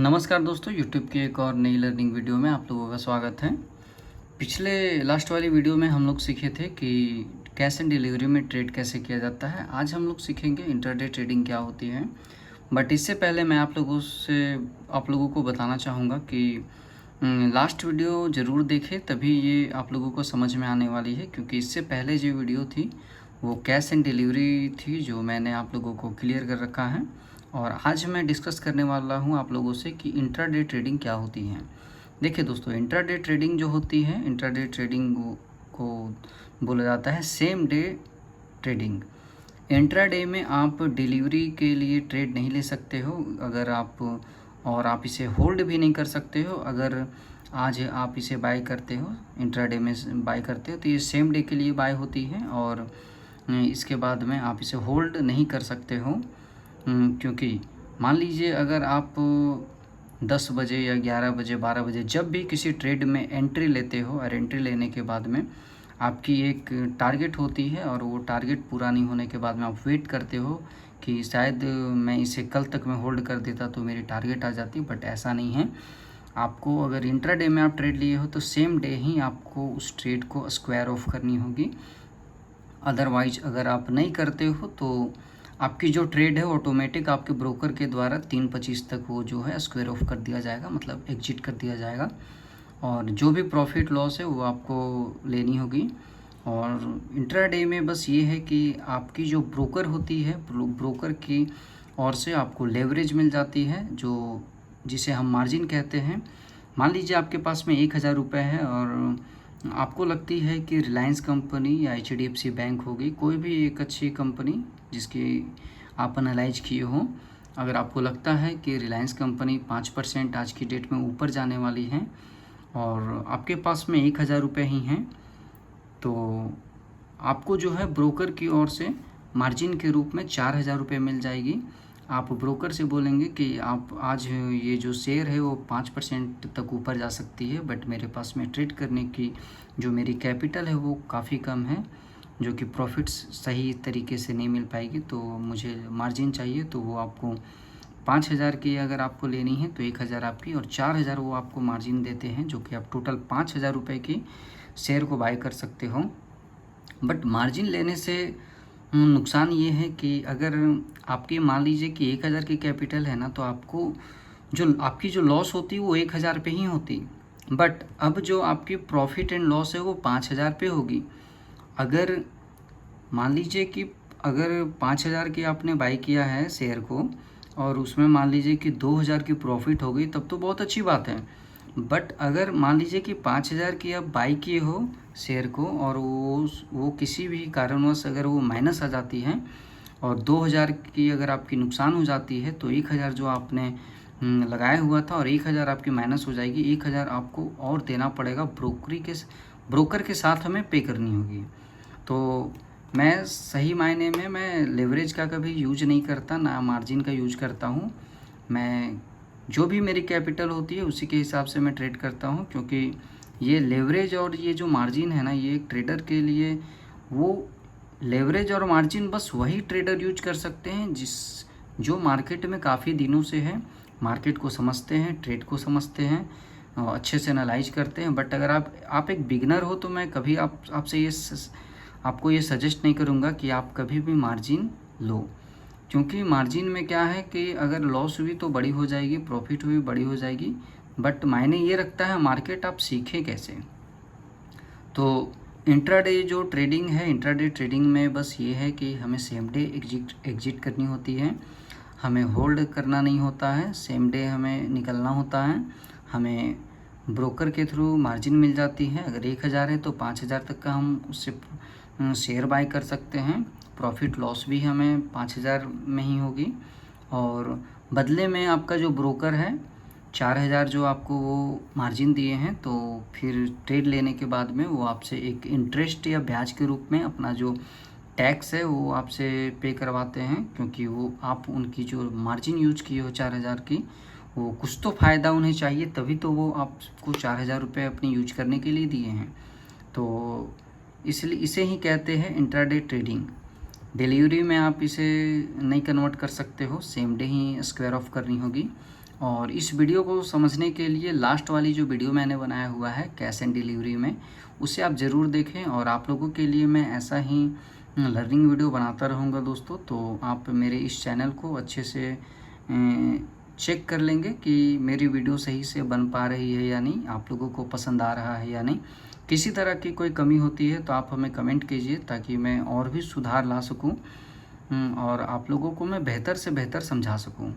नमस्कार दोस्तों, YouTube के एक और नई लर्निंग वीडियो में आप लोगों का स्वागत है। पिछले लास्ट वाली वीडियो में हम लोग सीखे थे कि कैश एंड डिलीवरी में ट्रेड कैसे किया जाता है। आज हम लोग सीखेंगे इंट्राडे ट्रेडिंग क्या होती है। बट इससे पहले मैं आप लोगों को बताना चाहूँगा कि लास्ट वीडियो ज़रूर देखें, तभी ये आप लोगों को समझ में आने वाली है। क्योंकि इससे पहले जो वीडियो थी वो कैश एंड डिलीवरी थी, जो मैंने आप लोगों को क्लियर कर रखा है। और आज मैं डिस्कस करने वाला हूं आप लोगों से कि इंट्राडे ट्रेडिंग क्या होती है। देखिए दोस्तों, इंट्राडे ट्रेडिंग जो होती है, इंट्राडे ट्रेडिंग को बोला जाता है सेम डे ट्रेडिंग। इंट्राडे में आप डिलीवरी के लिए ट्रेड नहीं ले सकते हो अगर आप इसे होल्ड भी नहीं कर सकते हो। अगर आज आप इसे बाय करते हो, इंट्राडे में बाय करते हो, तो ये सेम डे के लिए बाय होती है और इसके बाद में आप इसे होल्ड नहीं कर सकते हो। क्योंकि मान लीजिए अगर आप 10 बजे या 11 बजे 12 बजे जब भी किसी ट्रेड में एंट्री लेते हो और एंट्री लेने के बाद में आपकी एक टारगेट होती है और वो टारगेट पूरा नहीं होने के बाद में आप वेट करते हो कि शायद मैं इसे कल तक मैं होल्ड कर देता तो मेरी टारगेट आ जाती। बट ऐसा नहीं है। आपको अगर इंट्राडे में आप ट्रेड लिए हो तो सेम डे ही आपको उस ट्रेड को स्क्वायर ऑफ करनी होगी। अदरवाइज अगर आप नहीं करते हो तो आपकी जो ट्रेड है ऑटोमेटिक आपके ब्रोकर के द्वारा 3:25 तक वो जो है स्क्वायर ऑफ कर दिया जाएगा, मतलब एग्जिट कर दिया जाएगा। और जो भी प्रॉफिट लॉस है वो आपको लेनी होगी। और इंट्राडे में बस ये है कि आपकी जो ब्रोकर होती है, ब्रोकर की ओर से आपको लेवरेज मिल जाती है, जो जिसे हम मार्जिन कहते हैं। मान लीजिए आपके पास में 1000 रुपये है और आपको लगती है कि रिलायंस कंपनी या HDFC बैंक होगी, कोई भी एक अच्छी कंपनी जिसकी आप एनालाइज किए हो। अगर आपको लगता है कि रिलायंस कंपनी 5% आज की डेट में ऊपर जाने वाली है और आपके पास में 1000 रुपये ही हैं, तो आपको जो है ब्रोकर की ओर से मार्जिन के रूप में 4000 रुपये मिल जाएगी। आप ब्रोकर से बोलेंगे कि आप आज ये जो शेयर है वो 5% तक ऊपर जा सकती है, बट मेरे पास में ट्रेड करने की जो मेरी कैपिटल है वो काफ़ी कम है, जो कि प्रॉफिट्स सही तरीके से नहीं मिल पाएगी, तो मुझे मार्जिन चाहिए। तो वो आपको 5000 की अगर आपको लेनी है तो 1000 आपकी और 4000 वो आपको मार्जिन देते हैं, जो कि आप टोटल 5000 रुपये की शेयर को बाय कर सकते हो। बट मार्जिन लेने से नुकसान ये है कि अगर आपकी मान लीजिए कि 1000 की कैपिटल है ना, तो आपकी जो लॉस होती है वो 1000 पे ही होती। बट अब जो आपकी प्रॉफिट एंड लॉस है वो 5000 पे होगी। अगर मान लीजिए कि अगर 5000 की आपने बाई किया है शेयर को और उसमें मान लीजिए कि 2000 की प्रॉफिट हो गई, तब तो बहुत अच्छी बात है। बट अगर मान लीजिए कि 5000 की आप बाई किए हो शेयर को और वो किसी भी कारणवश अगर वो माइनस आ जाती है और 2000 की अगर आपकी नुकसान हो जाती है, तो 1000 जो आपने लगाया हुआ था और 1000 आपकी माइनस हो जाएगी। 1000 आपको और देना पड़ेगा, ब्रोकर के साथ हमें पे करनी होगी। तो मैं सही मायने में मैं लेवरेज का कभी यूज नहीं करता, ना मार्जिन का यूज करता हूँ। मैं जो भी मेरी कैपिटल होती है उसी के हिसाब से मैं ट्रेड करता हूँ, क्योंकि ये लेवरेज और ये जो मार्जिन है ना, ये एक ट्रेडर के लिए वो लेवरेज और मार्जिन बस वही ट्रेडर यूज कर सकते हैं जो मार्केट में काफ़ी दिनों से है, मार्केट को समझते हैं, ट्रेड को समझते हैं और अच्छे से एनालाइज करते हैं। बट अगर आप एक बिगनर हो तो मैं कभी आपको ये सजेस्ट नहीं करूँगा कि आप कभी भी मार्जिन लो, क्योंकि मार्जिन में क्या है कि अगर लॉस हुई तो बड़ी हो जाएगी, प्रॉफिट हुई बड़ी हो जाएगी। बट मायने ये रखता है मार्केट आप सीखें कैसे। तो इंट्राडे जो ट्रेडिंग है, इंट्राडे ट्रेडिंग में बस ये है कि हमें सेम डे एग्जिट करनी होती है, हमें होल्ड करना नहीं होता है, सेम डे हमें निकलना होता है। हमें ब्रोकर के थ्रू मार्जिन मिल जाती है। अगर 1000 है तो 5000 तक का हम उससे शेयर बाय कर सकते हैं। प्रॉफिट लॉस भी हमें 5000 में ही होगी और बदले में आपका जो ब्रोकर है 4000 जो आपको वो मार्जिन दिए हैं, तो फिर ट्रेड लेने के बाद में वो आपसे एक इंटरेस्ट या ब्याज के रूप में अपना जो टैक्स है वो आपसे पे करवाते हैं, क्योंकि वो आप उनकी जो मार्जिन यूज किए हो 4000 की, वो कुछ तो फ़ायदा उन्हें चाहिए, तभी तो वो आपको 4000 रुपये अपने यूज करने के लिए दिए हैं। तो इसलिए इसे ही कहते हैं इंट्राडे ट्रेडिंग। डिलीवरी में आप इसे नहीं कन्वर्ट कर सकते हो, same day he square of करनी होगी। और इस वीडियो को समझने के लिए लास्ट वाली जो वीडियो मैंने बनाया हुआ है कैश एंड डिलीवरी में, उसे आप ज़रूर देखें। और आप लोगों के लिए मैं ऐसा ही लर्निंग वीडियो बनाता रहूँगा दोस्तों। तो आप मेरे इस चैनल को अच्छे से चेक कर लेंगे कि मेरी वीडियो सही से बन पा रही है या नहीं, आप लोगों को पसंद आ रहा है या नहीं। किसी तरह की कोई कमी होती है तो आप हमें कमेंट कीजिए ताकि मैं और भी सुधार ला सकूं और आप लोगों को मैं बेहतर से बेहतर समझा सकूं।